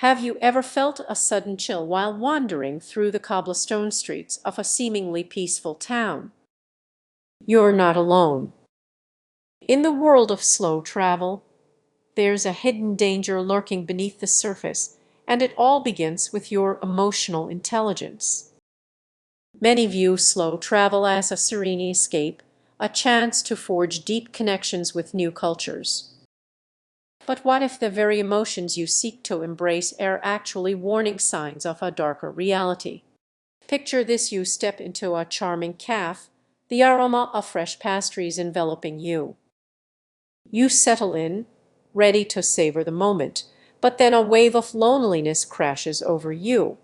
Have you ever felt a sudden chill while wandering through the cobblestone streets of a seemingly peaceful town? You're not alone. In the world of slow travel, there's a hidden danger lurking beneath the surface, and it all begins with your emotional intelligence. Many view slow travel as a serene escape, a chance to forge deep connections with new cultures. But what if the very emotions you seek to embrace are actually warning signs of a darker reality? Picture this: you step into a charming cafe, the aroma of fresh pastries enveloping you. You settle in, ready to savor the moment, but then a wave of loneliness crashes over you.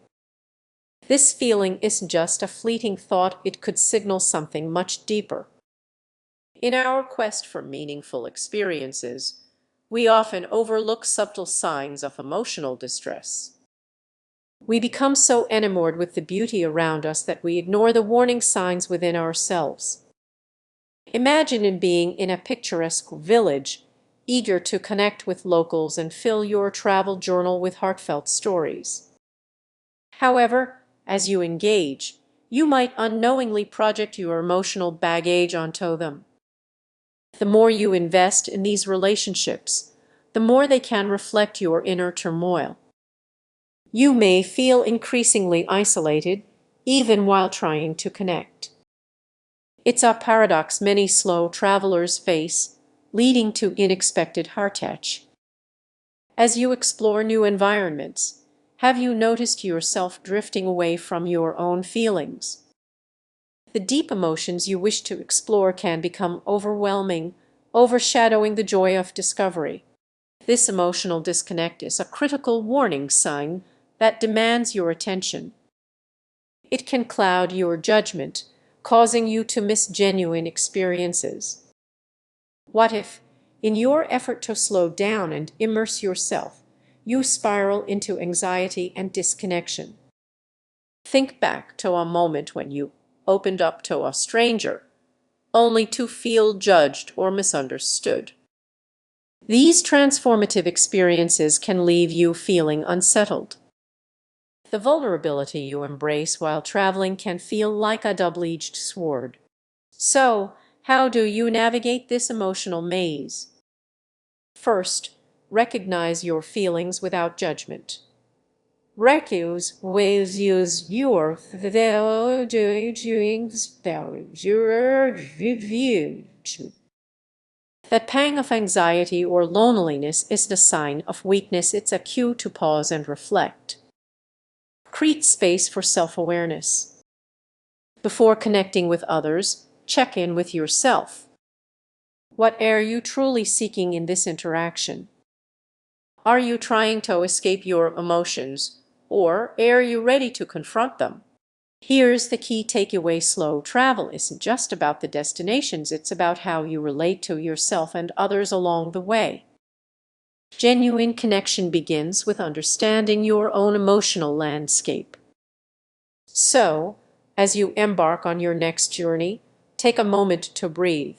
This feeling isn't just a fleeting thought, it could signal something much deeper. In our quest for meaningful experiences, we often overlook subtle signs of emotional distress. We become so enamored with the beauty around us that we ignore the warning signs within ourselves. Imagine being in a picturesque village, eager to connect with locals and fill your travel journal with heartfelt stories. However, as you engage, you might unknowingly project your emotional baggage onto them. The more you invest in these relationships, the more they can reflect your inner turmoil. You may feel increasingly isolated, even while trying to connect. It's a paradox many slow travelers face, leading to unexpected heartache. As you explore new environments, have you noticed yourself drifting away from your own feelings? The deep emotions you wish to explore can become overwhelming, overshadowing the joy of discovery. This emotional disconnect is a critical warning sign that demands your attention. It can cloud your judgment, causing you to miss genuine experiences. What if, in your effort to slow down and immerse yourself, you spiral into anxiety and disconnection? Think back to a moment when you opened up to a stranger, only to feel judged or misunderstood. These transformative experiences can leave you feeling unsettled. The vulnerability you embrace while traveling can feel like a double-edged sword. So, how do you navigate this emotional maze? First, recognize your feelings without judgment. Recognize your feelings. That pang of anxiety or loneliness isn't a sign of weakness, it's a cue to pause and reflect. Create space for self-awareness. Before connecting with others, check in with yourself. What are you truly seeking in this interaction? Are you trying to escape your emotions, or are you ready to confront them? Here's the key takeaway: slow travel isn't just about the destinations, it's about how you relate to yourself and others along the way. Genuine connection begins with understanding your own emotional landscape. So, as you embark on your next journey, take a moment to breathe.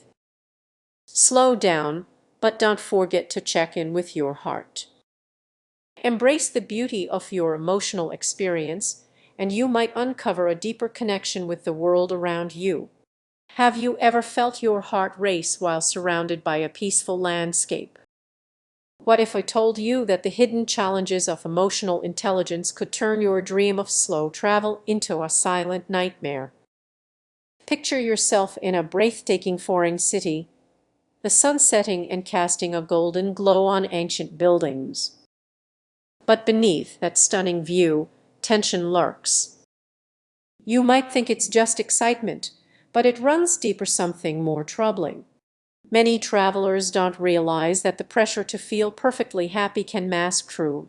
Slow down, but don't forget to check in with your heart. Embrace the beauty of your emotional experience, and you might uncover a deeper connection with the world around you. Have you ever felt your heart race while surrounded by a peaceful landscape? What if I told you that the hidden challenges of emotional intelligence could turn your dream of slow travel into a silent nightmare? Picture yourself in a breathtaking foreign city, the sun setting and casting a golden glow on ancient buildings. But beneath that stunning view, tension lurks. You might think it's just excitement, but it runs deeper, something more troubling. Many travelers don't realize that the pressure to feel perfectly happy can mask true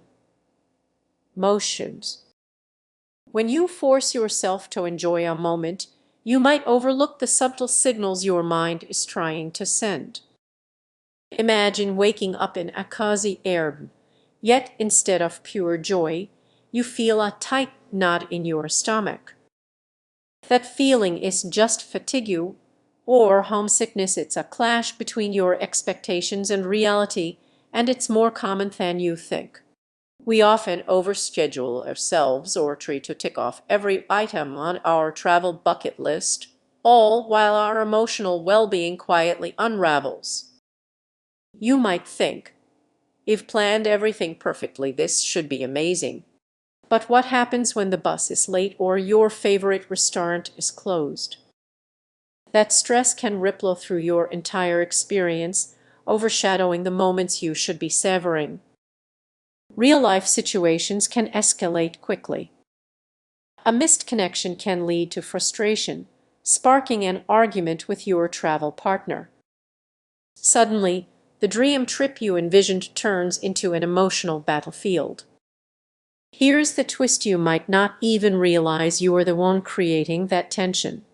emotions. When you force yourself to enjoy a moment, you might overlook the subtle signals your mind is trying to send. Imagine waking up in a cozy air, yet instead of pure joy, you feel a tight knot in your stomach. That feeling is just fatigue or homesickness, it's a clash between your expectations and reality, and it's more common than you think. We often overschedule ourselves or try to tick off every item on our travel bucket list, all while our emotional well-being quietly unravels. You might think, "I've planned everything perfectly, this should be amazing." But what happens when the bus is late or your favorite restaurant is closed? That stress can ripple through your entire experience, overshadowing the moments you should be savoring. Real-life situations can escalate quickly. A missed connection can lead to frustration, sparking an argument with your travel partner. Suddenly, the dream trip you envisioned turns into an emotional battlefield. Here's the twist: you might not even realize you are the one creating that tension.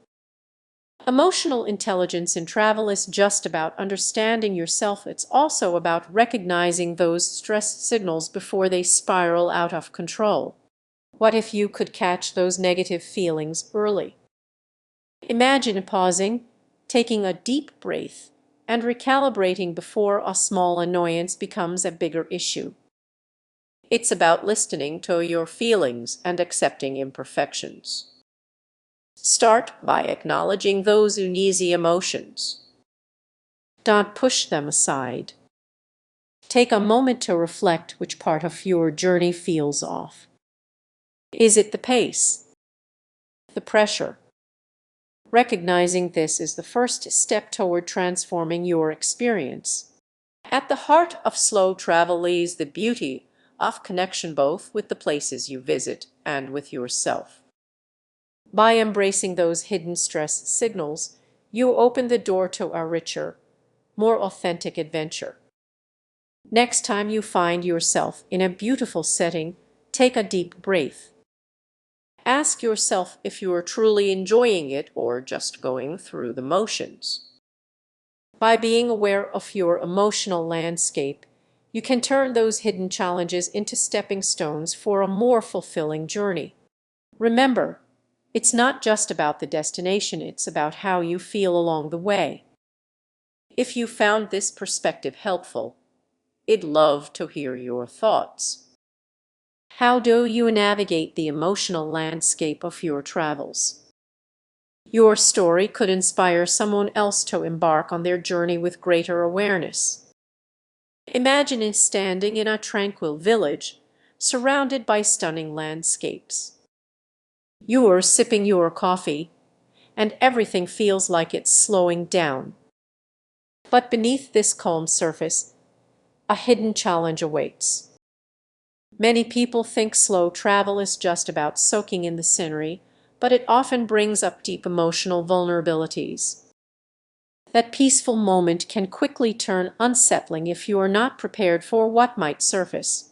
Emotional intelligence in travel is just about understanding yourself. It's also about recognizing those stress signals before they spiral out of control. What if you could catch those negative feelings early? Imagine pausing, taking a deep breath, and recalibrating before a small annoyance becomes a bigger issue. It's about listening to your feelings and accepting imperfections. Start by acknowledging those uneasy emotions. Don't push them aside. Take a moment to reflect which part of your journey feels off. Is it the pace? The pressure? Recognizing this is the first step toward transforming your experience. At the heart of slow travel lies the beauty of connection, both with the places you visit and with yourself. By embracing those hidden stress signals, you open the door to a richer, more authentic adventure. Next time you find yourself in a beautiful setting, take a deep breath. Ask yourself if you are truly enjoying it or just going through the motions. By being aware of your emotional landscape, you can turn those hidden challenges into stepping stones for a more fulfilling journey. Remember, it's not just about the destination, it's about how you feel along the way. If you found this perspective helpful, I'd love to hear your thoughts. How do you navigate the emotional landscape of your travels? Your story could inspire someone else to embark on their journey with greater awareness. Imagine standing in a tranquil village, surrounded by stunning landscapes. You are sipping your coffee, and everything feels like it's slowing down. But beneath this calm surface, a hidden challenge awaits. Many people think slow travel is just about soaking in the scenery, but it often brings up deep emotional vulnerabilities. That peaceful moment can quickly turn unsettling if you are not prepared for what might surface.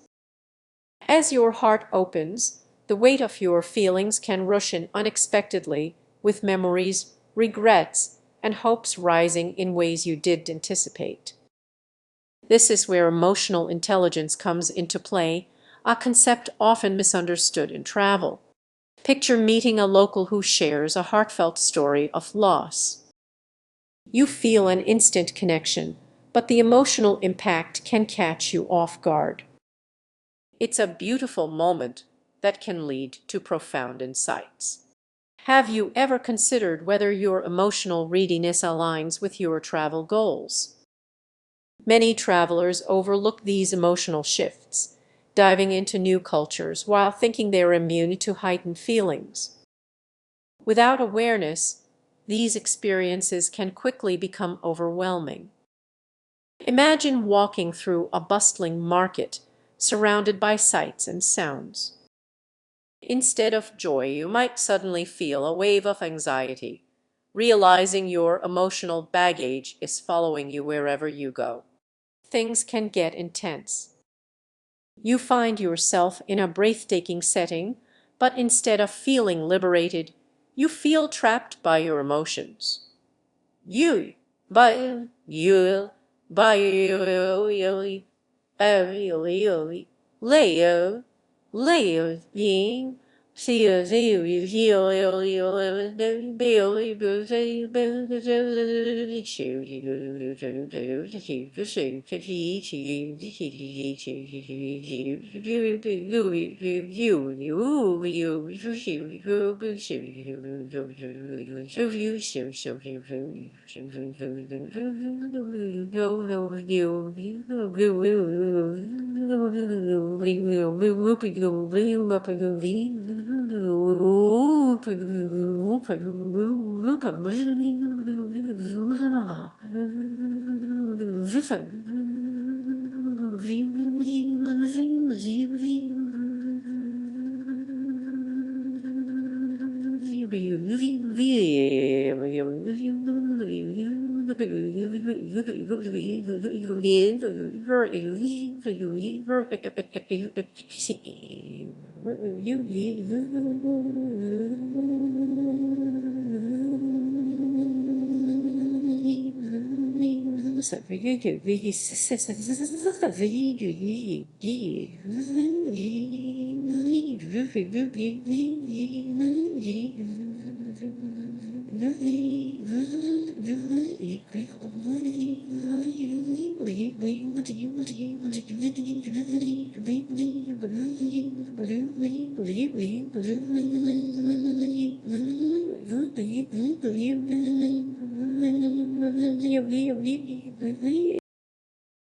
As your heart opens, the weight of your feelings can rush in unexpectedly, with memories, regrets, and hopes rising in ways you didn't anticipate. This is where emotional intelligence comes into play, a concept often misunderstood in travel. Picture meeting a local who shares a heartfelt story of loss. You feel an instant connection, but the emotional impact can catch you off guard. It's a beautiful moment that can lead to profound insights. Have you ever considered whether your emotional readiness aligns with your travel goals? Many travelers overlook these emotional shifts, diving into new cultures while thinking they're immune to heightened feelings. Without awareness, these experiences can quickly become overwhelming. Imagine walking through a bustling market, surrounded by sights and sounds. Instead of joy, you might suddenly feel a wave of anxiety, realizing your emotional baggage is following you wherever you go. Things can get intense. You find yourself in a breathtaking setting, but instead of feeling liberated, you feel trapped by your emotions. You, by you, by you, Leo, Leo, being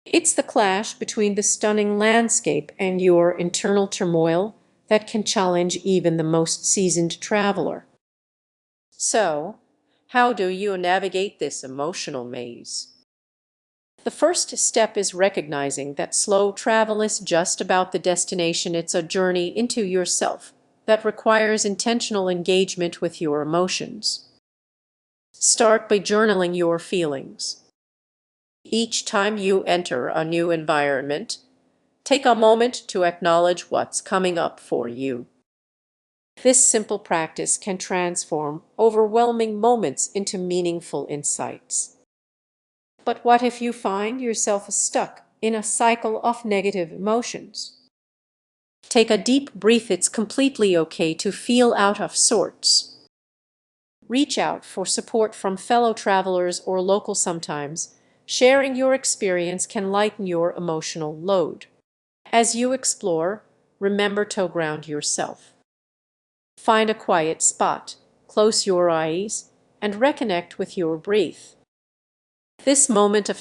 It's the clash between the stunning landscape and your internal turmoil that can challenge even the most seasoned traveler. So, how do you navigate this emotional maze? The first step is recognizing that slow travel is just about the destination. It's a journey into yourself that requires intentional engagement with your emotions. Start by journaling your feelings. Each time you enter a new environment, take a moment to acknowledge what's coming up for you. This simple practice can transform overwhelming moments into meaningful insights. But what if you find yourself stuck in a cycle of negative emotions? Take a deep breath. It's completely okay to feel out of sorts. Reach out for support from fellow travelers or local sometimes. Sharing your experience can lighten your emotional load. As you explore, remember to ground yourself. Find a quiet spot, close your eyes, and reconnect with your breath. This moment of